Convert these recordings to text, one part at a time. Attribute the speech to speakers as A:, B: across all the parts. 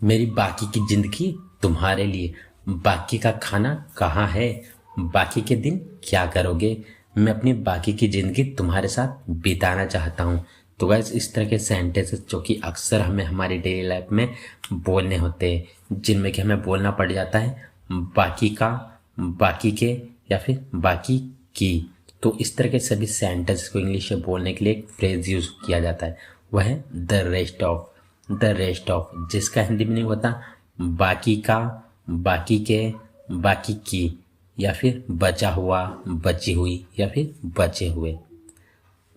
A: मेरी बाकी की जिंदगी तुम्हारे लिए, बाकी का खाना कहाँ है, बाकी के दिन क्या करोगे। मैं अपनी बाकी की जिंदगी तुम्हारे साथ बिताना चाहता हूँ। तो गाइस इस तरह के सेंटेंसेस जो कि अक्सर हमें हमारी डेली लाइफ में बोलने होते हैं, जिनमें कि हमें बोलना पड़ जाता है बाकी का, बाकी के, या फिर बाकी की। तो इस तरह के सभी सेंटेंस को इंग्लिश में बोलने के लिए एक फ्रेज यूज किया जाता है, वह है the rest of. The rest of जिसका हिंदी मीनिंग होता बाकी का, बाकी के, बाकी की, या फिर बचा हुआ, बची हुई, या फिर बचे हुए।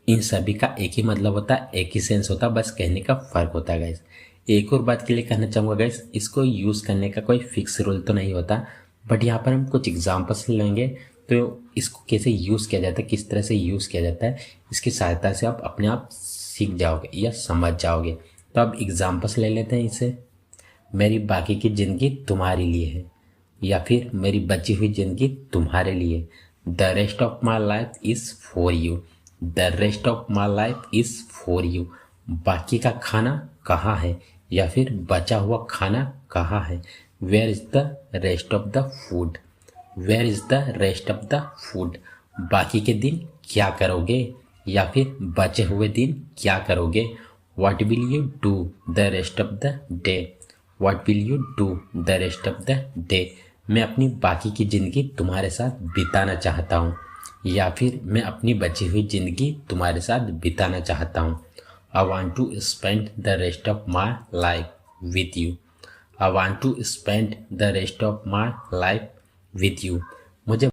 A: इन सभी का एक ही मतलब होता है, एक ही सेंस होता है, बस कहने का फर्क होता है गाइस। एक और बात के लिए कहना चाहूँगा गाइस, इसको यूज़ करने का कोई फिक्स रूल तो नहीं होता, बट यहाँ पर हम कुछ एग्जांपल्स लेंगे तो इसको कैसे यूज़ किया जाता है, किस तरह से यूज़ किया जाता है, इसकी सहायता से आप अपने आप सीख जाओगे या समझ जाओगे। तो अब एग्जाम्पल्स ले लेते हैं इसे। मेरी बाकी की ज़िंदगी तुम्हारे लिए है, या फिर मेरी बची हुई ज़िंदगी तुम्हारे लिए। The rest of my life is for you. The rest of my life is for you. बाकी का खाना कहाँ है, या फिर बचा हुआ खाना कहाँ है। Where is the rest of the food. Where is the rest of the food. बाकी के दिन क्या करोगे, या फिर बचे हुए दिन क्या करोगे। What will you do the rest of the day. What will you do the rest of the day. मैं अपनी बाकी की ज़िंदगी तुम्हारे साथ बिताना चाहता हूँ, या फिर मैं अपनी बची हुई ज़िंदगी तुम्हारे साथ बिताना चाहता हूँ। I want to spend the rest of my life with you. I want to spend the rest of my life with you. मुझे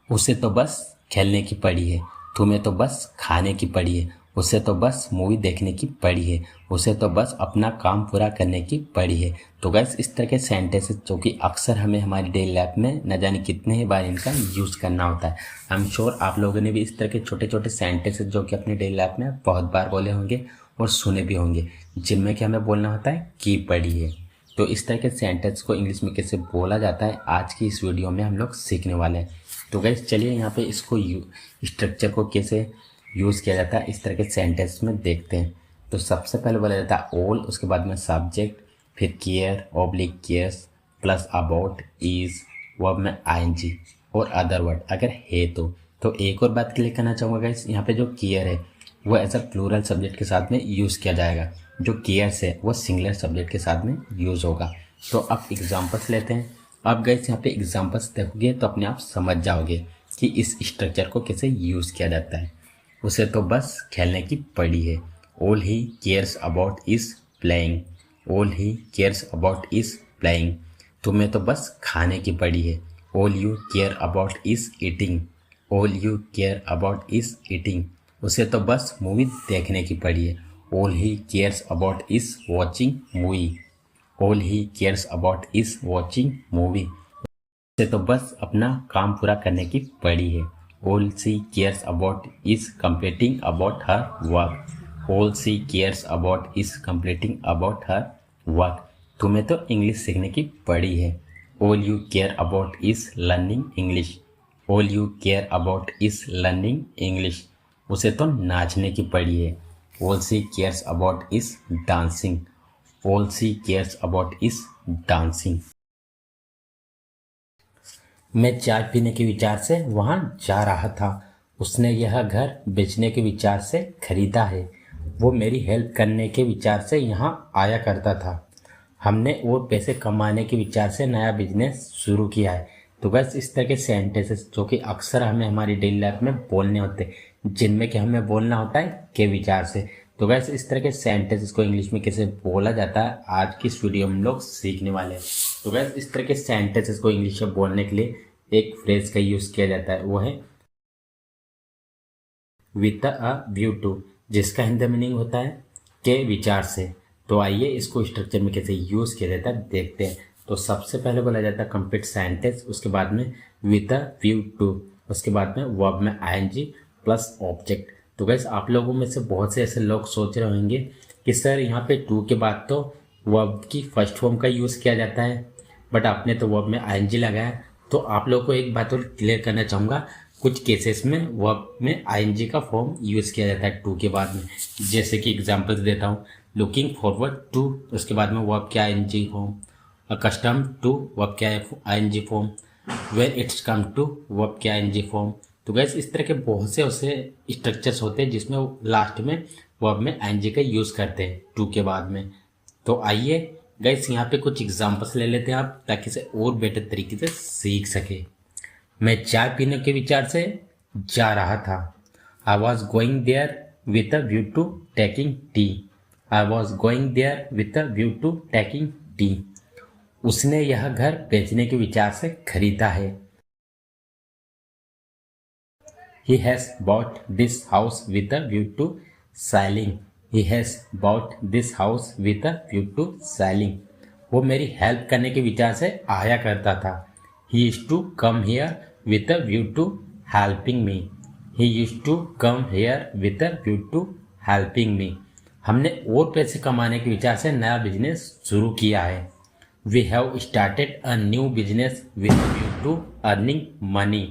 A: उसे तो बस खेलने की पड़ी है, तुम्हें तो बस खाने की पड़ी है, उसे तो बस मूवी देखने की पड़ी है, उसे तो बस अपना काम पूरा करने की पड़ी है। तो गैस इस तरह के सेंटेंसेस जो कि अक्सर हमें हमारी डेली लाइफ में न जाने कितने ही बार इनका यूज़ करना होता है। आई एम श्योर आप लोगों ने भी इस तरह के छोटे छोटे सेंटेंसेस जो कि अपनी डेली लाइफ में बहुत बार बोले होंगे और सुने भी होंगे, जिनमें कि हमें बोलना होता है की पड़ी है। तो इस तरह के सेंटेंस को इंग्लिश में कैसे बोला जाता है आज की इस वीडियो में हम लोग सीखने वाले हैं। तो गाइस चलिए यहाँ पे इसको स्ट्रक्चर को कैसे यूज़ किया जाता है इस तरह के सेंटेंस में देखते हैं। तो सबसे पहले बोला जाता है ऑल, उसके बाद में सब्जेक्ट, फिर care oblique cares plus about is, verb में आईएनजी और अदर वर्ड अगर है तो एक और बात के लिए कहना चाहूँगा गाइस, यहाँ पे जो केयर है वो एज अ प्लूरल सब्जेक्ट के साथ में यूज़ किया जाएगा, जो केयर्स है वो सिंगुलर सब्जेक्ट के साथ में यूज़ होगा। तो अब एग्जाम्पल्स लेते हैं। अब गाइस यहाँ पे एग्जाम्पल्स देखोगे तो अपने आप समझ जाओगे कि इस स्ट्रक्चर को कैसे यूज़ किया जाता है। उसे तो बस खेलने की पड़ी है। All he cares about is playing. All he cares about is playing. तुम्हें तो बस खाने की पड़ी है। All you care about is eating. All you care about is eating. उसे तो बस मूवी देखने की पड़ी है। All he cares about is watching movie. All he cares about is watching movie. उसे तो बस अपना काम पूरा करने की पड़ी है। All she cares about is completing about her work. All she cares about is completing about her work. तुम्हें तो इंग्लिश सीखने की पड़ी है। All you care about is learning English. All you care about is learning English. उसे तो नाचने की पड़ी है। All she cares about is dancing. All she cares about is dancing. मैं चाय पीने के विचार से वहाँ जा रहा था। उसने यह घर बेचने के विचार से खरीदा है। वो मेरी हेल्प करने के विचार से यहाँ आया करता था। हमने और पैसे कमाने के विचार से नया बिजनेस शुरू किया है। तो बस इस तरह के सेंटेंसेस जो कि अक्सर हमें हमारी डेली लाइफ में बोलने होते हैं, जिनमें कि हमें बोलना होता है के विचार से। तो वैसे इस तरह के सेंटेंसेस को इंग्लिश में कैसे बोला जाता है आज की इस वीडियो में हम लोग सीखने वाले हैं। तो वैसे इस तरह के सेंटेंसेस को इंग्लिश में बोलने के लिए एक फ्रेज का यूज़ किया जाता है, वो है विद अ व्यू टू, जिसका हिंदी मीनिंग होता है के विचार से। तो आइए इसको स्ट्रक्चर में कैसे यूज़ किया जाता है देखते हैं। तो सबसे पहले बोला जाता है कंप्लीट सेंटेंस, उसके बाद में विद अ व्यू टू, उसके बाद में वर्ब में आईएनजी प्लस ऑब्जेक्ट। तो गैस आप लोगों में से बहुत से ऐसे लोग सोच रहे होंगे कि सर यहाँ पे टू के बाद तो वर्ब की फर्स्ट फॉर्म का यूज़ किया जाता है, बट आपने तो वर्ब में आईएनजी लगाया। तो आप लोगों को एक बात और क्लियर करना चाहूँगा, कुछ केसेस में वर्ब में आईएनजी का फॉर्म यूज़ किया जाता है टू के बाद में। जैसे कि एग्जांपल्स देता हूँ, लुकिंग फॉरवर्ड टू, उसके बाद में वर्ब के ING form, accustom to verb के ING form, where it's come to verb के आईएनजी फॉर्म। तो गैस इस तरह के बहुत से ऐसे स्ट्रक्चर्स होते हैं जिसमें लास्ट में वर्ब में आईएनजी का यूज़ करते हैं टू के बाद में। तो आइए गैस यहाँ पे कुछ एग्जांपल्स ले लेते हैं आप, ताकि इसे और बेटर तरीके से सीख सके। मैं चाय पीने के विचार से जा रहा था। I was going there with a view to taking tea. I was going there with a view to taking tea. उसने यह घर बेचने के विचार से खरीदा है। He has bought this house with a view to selling. He has bought this house with a view to selling. वो मेरी हेल्प करने के विचार से आया करता था। He used to come here with a view to helping me. He used to come here with a view to helping me. हमने और पैसे कमाने के विचार से नया बिजनेस शुरू किया है। We have started a new business with a view to earning money.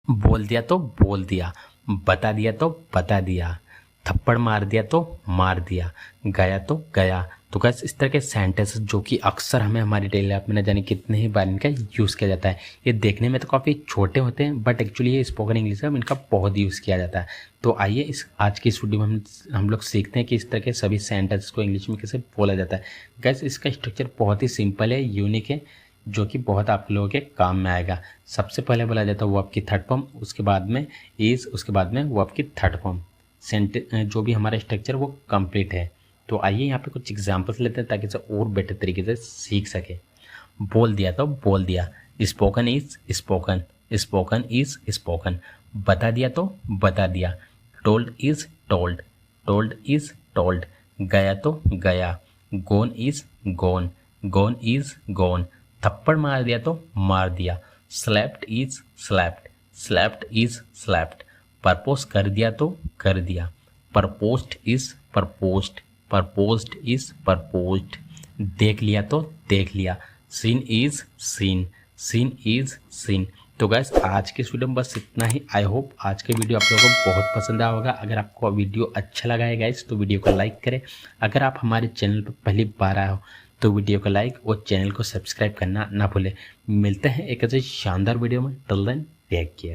A: बोल दिया तो बोल दिया, बता दिया तो बता दिया, थप्पड़ मार दिया तो मार दिया, गया तो गया। तो कैसे इस तरह के सेंटेंस जो कि अक्सर हमें हमारी डेली लाइफ में न जाने कितने ही बार इनका यूज़ किया जाता है। ये देखने में तो काफ़ी छोटे होते हैं, बट एक्चुअली ये स्पोकन इंग्लिश में इनका बहुत यूज़ किया जाता है। तो आइए इस आज की इस वीडियो में हम लोग सीखते हैं कि इस तरह के सभी सेंटेंस को इंग्लिश में कैसे बोला जाता है। गैस इसका स्ट्रक्चर बहुत ही सिंपल है, यूनिक है, जो कि बहुत आप लोगों के काम में आएगा। सबसे पहले बोला जाता है वर्ब की थर्ड फॉर्म, उसके बाद में इज़, उसके बाद में वर्ब की थर्ड फॉर्म। जो भी हमारा स्ट्रक्चर वो कंप्लीट है। तो आइए यहाँ पे कुछ एग्जांपल्स लेते हैं ताकि इसे और बेटर तरीके से सीख सके। बोल दिया तो बोल दिया, spoken is spoken, spoken is spoken. बता दिया तो बता दिया, told is told, told is told. गया तो गया, गोन इज गोन, गोन इज गोन। थप्पड़ मार दिया तो मार दिया, slapped is slapped, slapped is slapped. Propose कर दिया तो कर दिया, परपोज्ड इज परपोज्ड, परपोज्ड इज परपोज्ड। देख लिया तो देख लिया, seen is seen, seen is seen. तो गाइस आज के इस वीडियो में बस इतना ही। आई होप आज के वीडियो आप लोगों को बहुत पसंद आया होगा। अगर आपको वीडियो अच्छा लगा है गाइस तो वीडियो को लाइक करें। अगर आप हमारे चैनल पर पहली बार आए हो तो वीडियो को लाइक और चैनल को सब्सक्राइब करना ना भूलें। मिलते हैं एक ऐसे शानदार वीडियो में। Till then take care.